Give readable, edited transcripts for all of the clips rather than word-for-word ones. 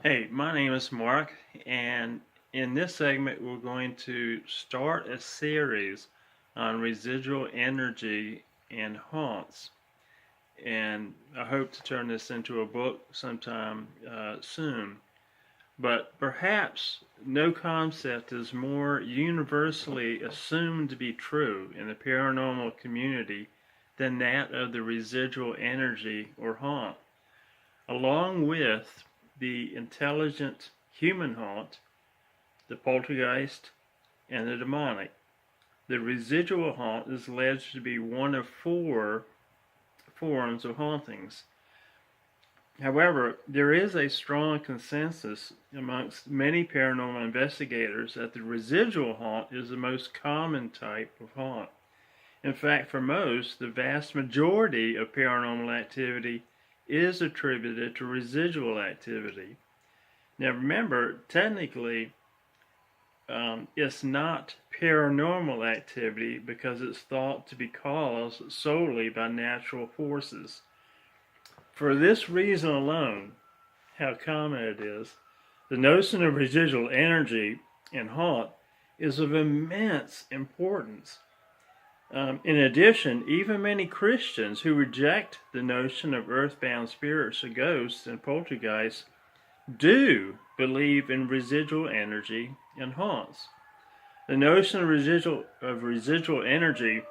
Hey, my name is Mark, and in this segment, we're going to start a series on residual energy and haunts. And I hope to turn this into a book sometime soon. But perhaps no concept is more universally assumed to be true in the paranormal community than that of the residual energy or haunt, along with the intelligent human haunt, the poltergeist, and the demonic. The residual haunt is alleged to be one of four forms of hauntings. However, there is a strong consensus amongst many paranormal investigators that the residual haunt is the most common type of haunt. In fact, for most, the vast majority of paranormal activity is attributed to residual activity. Now remember, technically, it's not paranormal activity because it's thought to be caused solely by natural forces. For this reason alone, how common it is, the notion of residual energy and haunt is of immense importance. In addition, even many Christians who reject the notion of earthbound spirits or ghosts and poltergeists do believe in residual energy and haunts. The notion of residual energy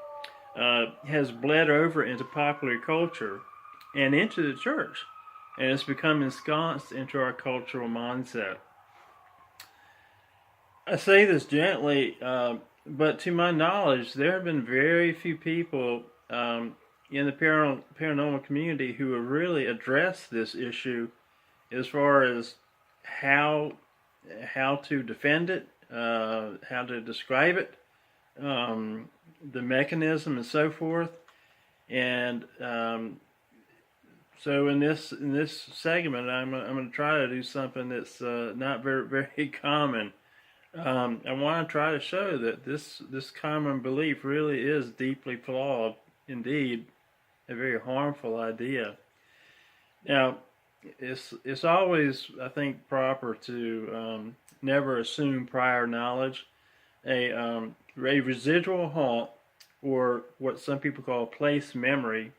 has bled over into popular culture and into the church, and it's become ensconced into our cultural mindset. I say this gently, but to my knowledge, there have been very few people in the paranormal community who have really addressed this issue as far as how to defend it, how to describe it, the mechanism, and so forth. And so in this segment, I'm going to try to do something that's not very common. I want to try to show that this common belief really is deeply flawed, indeed, a very harmful idea. Now, it's always, I think, proper to never assume prior knowledge. A residual haunt, or what some people call place memory,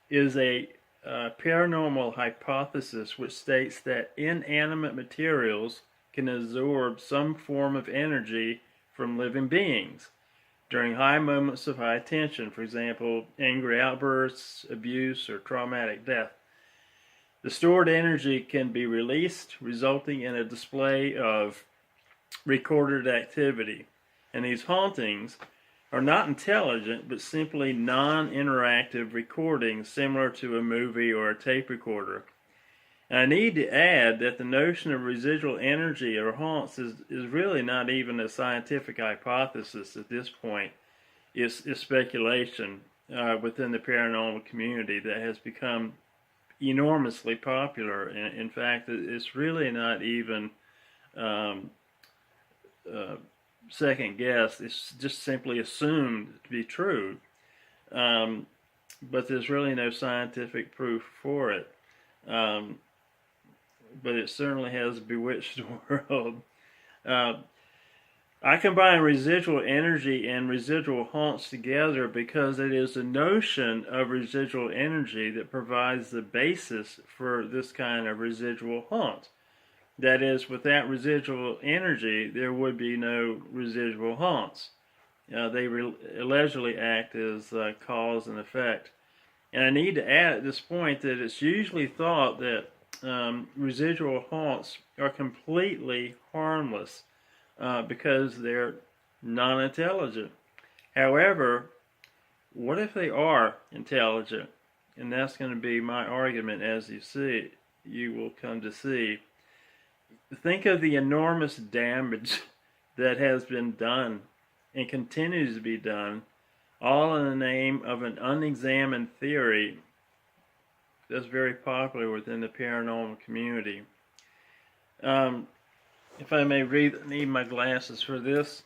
is a paranormal hypothesis which states that inanimate materials can absorb some form of energy from living beings during high moments of high tension, for example, angry outbursts, abuse, or traumatic death. The stored energy can be released, resulting in a display of recorded activity. And these hauntings are not intelligent, but simply non-interactive recordings similar to a movie or a tape recorder. And I need to add that the notion of residual energy or haunts is really not even a scientific hypothesis at this point. It's speculation within the paranormal community that has become enormously popular. In fact, it's really not even second guessed. It's just simply assumed to be true. But there's really no scientific proof for it. But it certainly has bewitched the world. I combine residual energy and residual haunts together because it is the notion of residual energy that provides the basis for this kind of residual haunt. That is, without residual energy, there would be no residual haunts. They allegedly act as cause and effect. And I need to add at this point that it's usually thought that residual haunts are completely harmless because they're non-intelligent. However, what if they are intelligent? And that's going to be my argument, as you will come to see. Think of the enormous damage that has been done and continues to be done, all in the name of an unexamined theory that's very popular within the paranormal community. If I may need my glasses for this.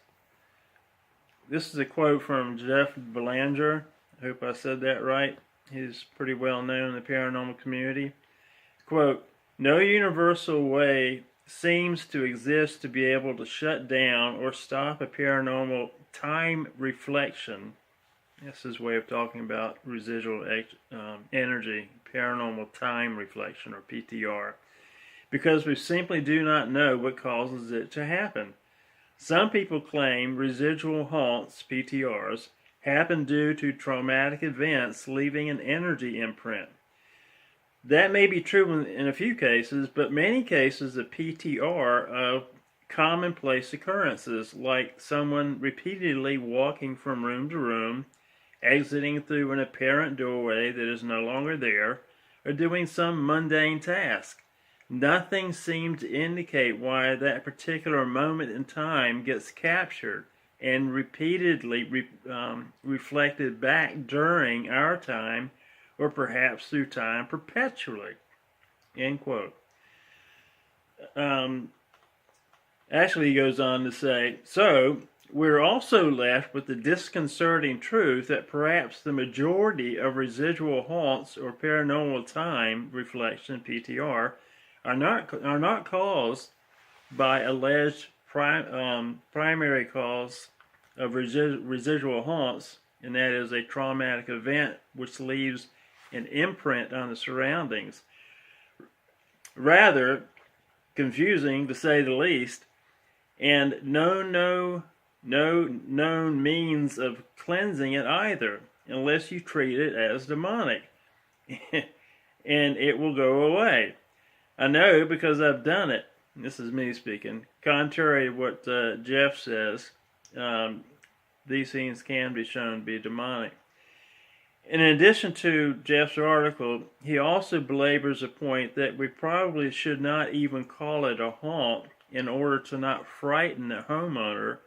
This is a quote from Jeff Belanger. I hope I said that right. He's pretty well known in the paranormal community. Quote, No universal way seems to exist to be able to shut down or stop a paranormal time reflection. This is a way of talking about residual energy, paranormal time reflection, or PTR, because we simply do not know what causes it to happen. Some people claim residual haunts, PTRs, happen due to traumatic events leaving an energy imprint. That may be true in a few cases, but many cases of PTR of commonplace occurrences, like someone repeatedly walking from room to room, exiting through an apparent doorway that is no longer there, or doing some mundane task. Nothing seems to indicate why that particular moment in time gets captured and repeatedly reflected back during our time, or perhaps through time perpetually. End quote. Actually, he goes on to say, so we're also left with the disconcerting truth that perhaps the majority of residual haunts or paranormal time reflection, PTR, are not caused by alleged primary cause of residual haunts, and that is a traumatic event which leaves an imprint on the surroundings. Rather, confusing to say the least, and no known means of cleansing it either, unless you treat it as demonic, and it will go away. I know because I've done it. This is me speaking. Contrary to what Jeff says, these things can be shown to be demonic. In addition to Jeff's article, he also belabors a point that we probably should not even call it a haunt in order to not frighten the homeowner,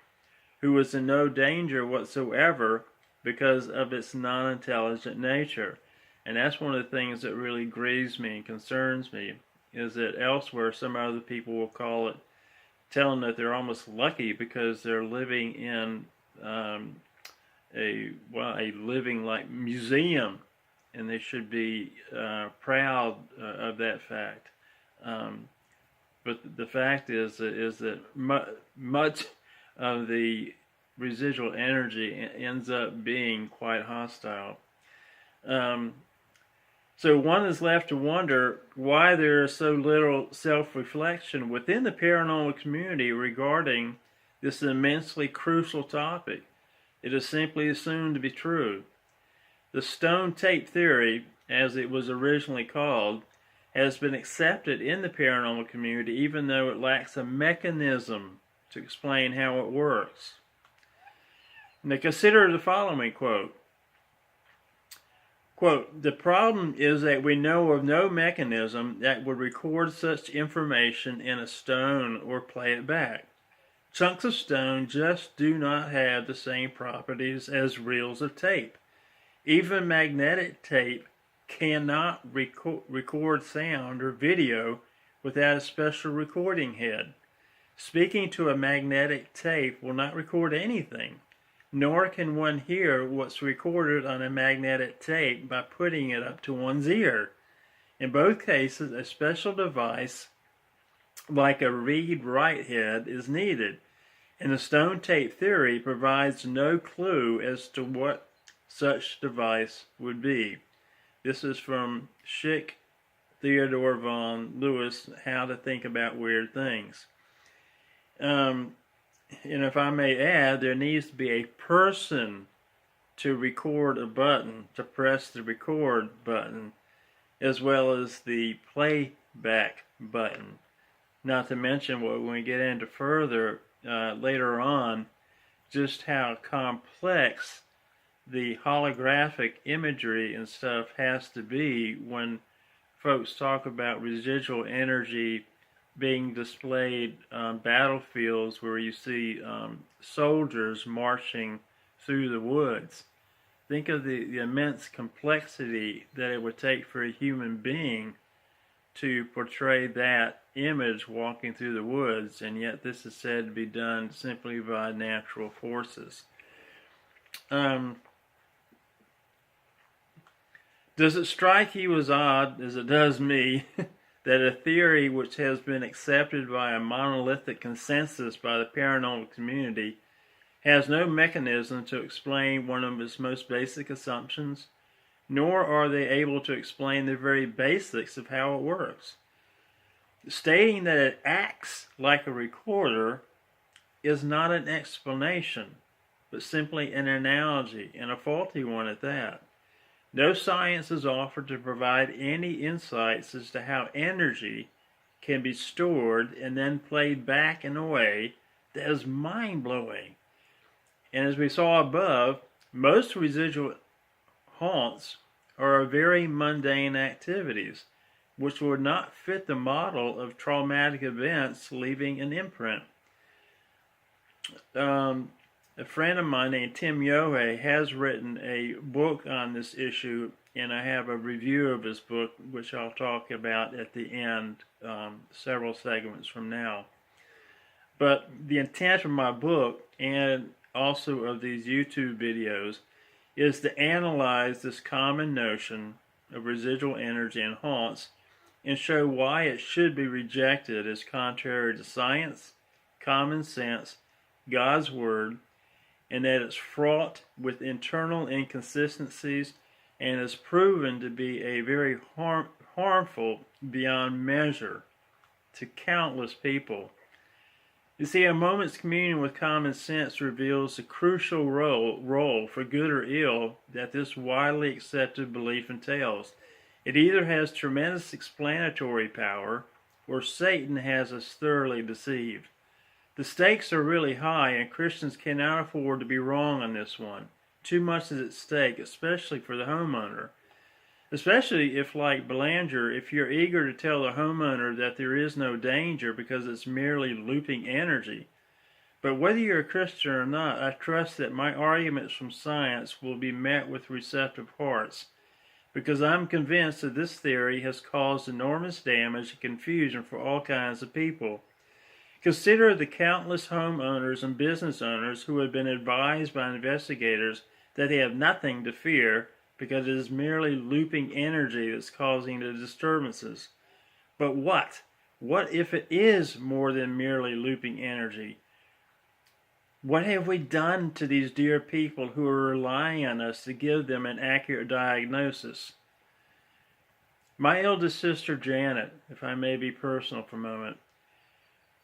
who is in no danger whatsoever because of its non-intelligent nature. And that's one of the things that really grieves me and concerns me, is that elsewhere some other people will call it, tell them that they're almost lucky because they're living in a living like museum, and they should be proud of that fact. But the fact is that much of the residual energy ends up being quite hostile. So one is left to wonder why there is so little self-reflection within the paranormal community regarding this immensely crucial topic. It is simply assumed to be true. The stone tape theory, as it was originally called, has been accepted in the paranormal community even though it lacks a mechanism to explain how it works. Now consider the following quote. Quote, the problem is that we know of no mechanism that would record such information in a stone or play it back. Chunks of stone just do not have the same properties as reels of tape. Even magnetic tape cannot record sound or video without a special recording head. Speaking to a magnetic tape will not record anything, nor can one hear what's recorded on a magnetic tape by putting it up to one's ear. In both cases, a special device like a read-write head is needed, and the stone tape theory provides no clue as to what such device would be. This is from Schick, Theodore von Lewis, How to Think About Weird Things. And if I may add, there needs to be a person to record a button, to press the record button, as well as the playback button. Not to mention, when we get into further later on, just how complex the holographic imagery and stuff has to be when folks talk about residual energy being displayed on battlefields where you see soldiers marching through the woods. Think of the immense complexity that it would take for a human being to portray that image walking through the woods, and yet this is said to be done simply by natural forces. Does it strike you as odd, as it does me, that a theory which has been accepted by a monolithic consensus by the paranormal community has no mechanism to explain one of its most basic assumptions, nor are they able to explain the very basics of how it works. Stating that it acts like a recorder is not an explanation, but simply an analogy, and a faulty one at that. No science is offered to provide any insights as to how energy can be stored and then played back in a way that is mind-blowing. And as we saw above, most residual haunts are very mundane activities, which would not fit the model of traumatic events leaving an imprint. A friend of mine named Tim Yohe has written a book on this issue, and I have a review of his book, which I'll talk about at the end, several segments from now. But the intent of my book, and also of these YouTube videos, is to analyze this common notion of residual energy and haunts and show why it should be rejected as contrary to science, common sense, God's Word, and that it's fraught with internal inconsistencies and is proven to be a very harmful beyond measure to countless people. You see, a moment's communion with common sense reveals the crucial role, for good or ill, that this widely accepted belief entails. It either has tremendous explanatory power, or Satan has us thoroughly deceived. The stakes are really high, and Christians cannot afford to be wrong on this one. Too much is at stake, especially for the homeowner. Especially if, like Belanger, if you're eager to tell the homeowner that there is no danger because it's merely looping energy. But whether you're a Christian or not, I trust that my arguments from science will be met with receptive hearts, because I'm convinced that this theory has caused enormous damage and confusion for all kinds of people. Consider the countless homeowners and business owners who have been advised by investigators that they have nothing to fear because it is merely looping energy that's causing the disturbances. But what? What if it is more than merely looping energy? What have we done to these dear people who are relying on us to give them an accurate diagnosis? My eldest sister, Janet, if I may be personal for a moment,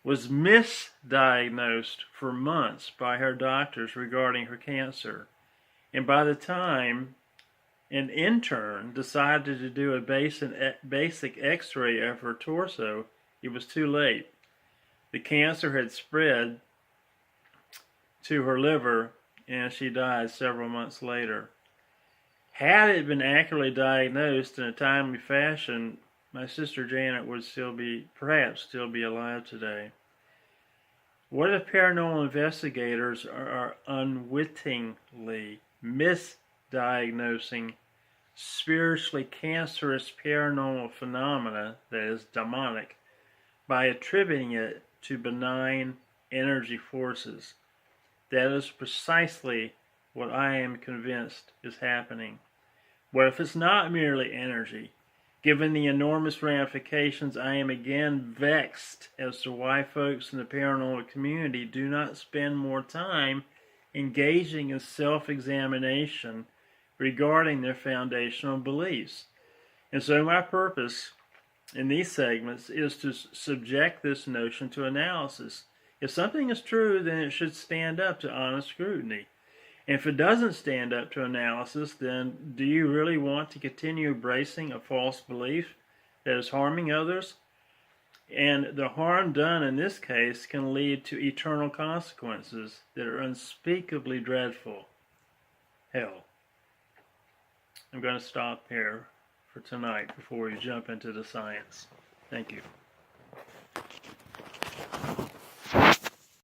was misdiagnosed for months by her doctors regarding her cancer. And by the time an intern decided to do a basic x-ray of her torso, it was too late. The cancer had spread to her liver, and she died several months later. Had it been accurately diagnosed in a timely fashion, my sister Janet would perhaps still be alive today. What if paranormal investigators are unwittingly misdiagnosing spiritually cancerous paranormal phenomena, that is, demonic, by attributing it to benign energy forces? That is precisely what I am convinced is happening. What if it's not merely energy? Given the enormous ramifications, I am again vexed as to why folks in the paranormal community do not spend more time engaging in self-examination regarding their foundational beliefs. And so my purpose in these segments is to subject this notion to analysis. If something is true, then it should stand up to honest scrutiny. And if it doesn't stand up to analysis, then do you really want to continue embracing a false belief that is harming others? And the harm done in this case can lead to eternal consequences that are unspeakably dreadful. Hell. I'm going to stop here for tonight before we jump into the science. Thank you.